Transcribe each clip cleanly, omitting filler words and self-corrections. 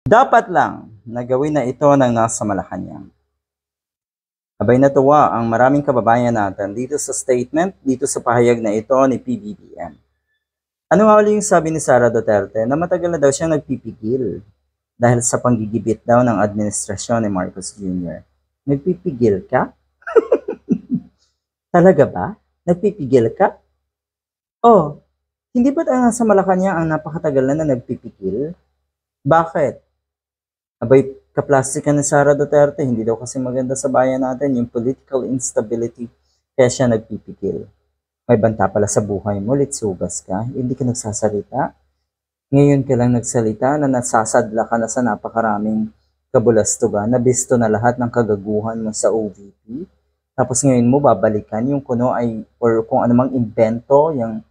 Dapat lang na gawin na ito ng nasa Malacanang. Abay natuwa ang maraming kababayan natin dito sa statement, dito sa pahayag na ito ni PBBM. Ano nga ulit yung sabi ni Sara Duterte na matagal na daw siyang nagpipigil dahil sa panggigibit daw ng administrasyon ni Marcos Jr. Nagpipigil ka? Talaga ba? Nagpipigil ka? Oh, hindi ba't ang nasa Malacanang ang napakatagal na nagpipigil? Bakit? Abay, kaplastikan ni Sara Duterte, hindi daw kasi maganda sa bayan natin yung political instability, kaya siya nagpipigil. May banta pala sa buhay mo, litsugas ka, hindi ka nagsasalita. Ngayon ka lang nagsalita na nasasadla ka na sa napakaraming kabulastugan, nabisto na lahat ng kagaguhan mo sa OVP. Tapos ngayon mo babalikan yung kuno ay, or kung anumang invento, yung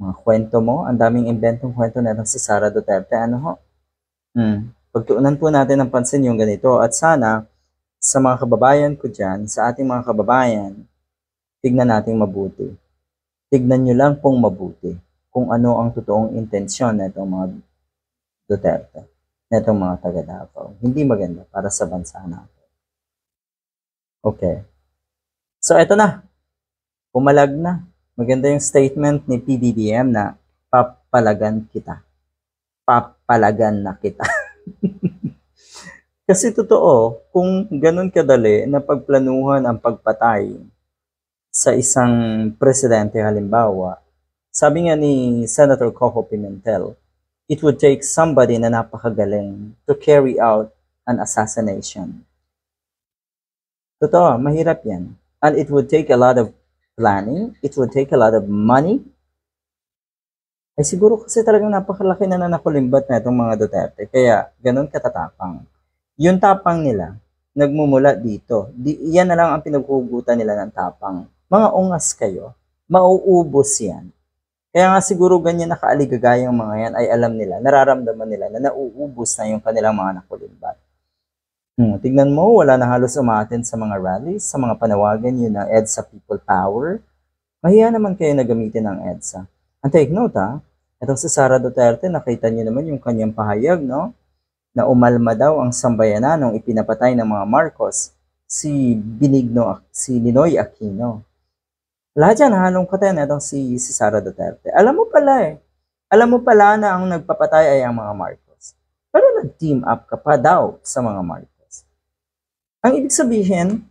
mga kwento mo, ang daming inventong kwento na si Sara Duterte, ano ho? Pagtuunan po natin ng pansin yung ganito at sana sa mga kababayan ko dyan, sa ating mga kababayan, tignan natin mabuti. Tignan nyo lang pong mabuti kung ano ang totoong intensyon na itong mga Duterte, na itong mga taga Davao. Hindi maganda para sa bansa natin. Okay. So ito na. Pumalag na. Maganda yung statement ni PBBM na papalagan kita. Papalagan na kita. Kasi totoo, kung ganun kadali na pagplanuhan ang pagpatay sa isang presidente halimbawa, sabi nga ni Senator Coco Pimentel, it would take somebody na napakagaling to carry out an assassination. Totoo, mahirap yan. And it would take a lot of planning, it would take a lot of money. Ay siguro kasi talagang napakalaki na nakulimbat na itong mga Duterte, kaya ganun katatapang. Yung tapang nila, nagmumula dito. Yan na lang ang pinaghugutan nila ng tapang. Mga ungas kayo, mauubos yan. Kaya nga siguro ganyan nakaaligagayang mga yan ay alam nila, nararamdaman nila na nauubos na yung kanilang mga nakulimbat. Tignan mo, wala na halos umaten sa mga rallies, sa mga panawagan yun ng EDSA People Power. Mahiya naman kayo na gamitin ng EDSA. And take note itong si Sara Duterte, nakita niyo naman yung kanyang pahayag, no? Na umalma daw ang sambayanan nung ipinapatay ng mga Marcos si Ninoy Aquino. Lahat yan halong katayan itong si Sara Duterte. Alam mo pala na ang nagpapatay ay ang mga Marcos. Pero nag-team up ka pa daw sa mga Marcos. Ang ibig sabihin,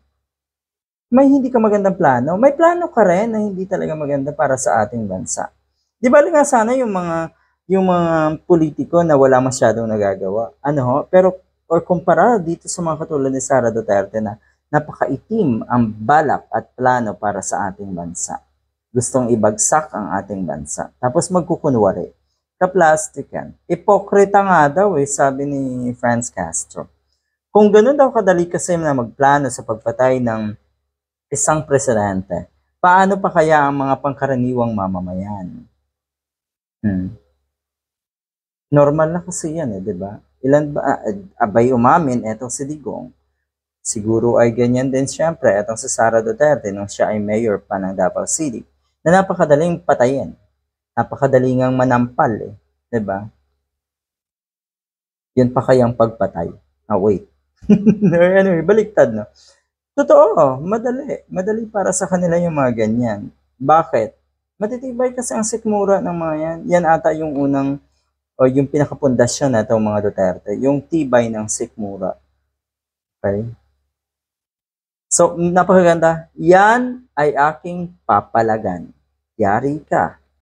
may hindi ka magandang plano. May plano ka rin na hindi talaga maganda para sa ating bansa. Di ba nga sana yung mga politiko na wala masyadong nagagawa. Pero kumpara dito sa mga katulad ni Sara Duterte na napakaitim ang balak at plano para sa ating bansa. Gustong ibagsak ang ating bansa. Tapos magkukunwari. Kaplastikan. Ipokrita nga daw sabi ni Franz Castro. Kung ganun daw kadali kasi na magplano sa pagpatay ng isang presidente, paano pa kaya ang mga pangkaraniwang mamamayan? Normal na kasi yan di ba? Ilan ba, abay umamin, etong si Digong. Siguro ay ganyan din siyempre, etong si Sara Duterte, nung siya ay mayor pa ng Davao City, na napakadaling patayin. Napakadaling ang manampal di ba? Yun pa kayang pagpatay. Wait. Anyway, baliktad no. Totoo, madali para sa kanila yung mga ganyan. Bakit? Matitibay kasi ang sikmura ng mga yan. Yan ata yung unang o yung pinakapundasyon na itong mga Duterte, yung tibay ng sikmura. Okay? So, napakaganda. Yan ay aking papalagan. Yari ka.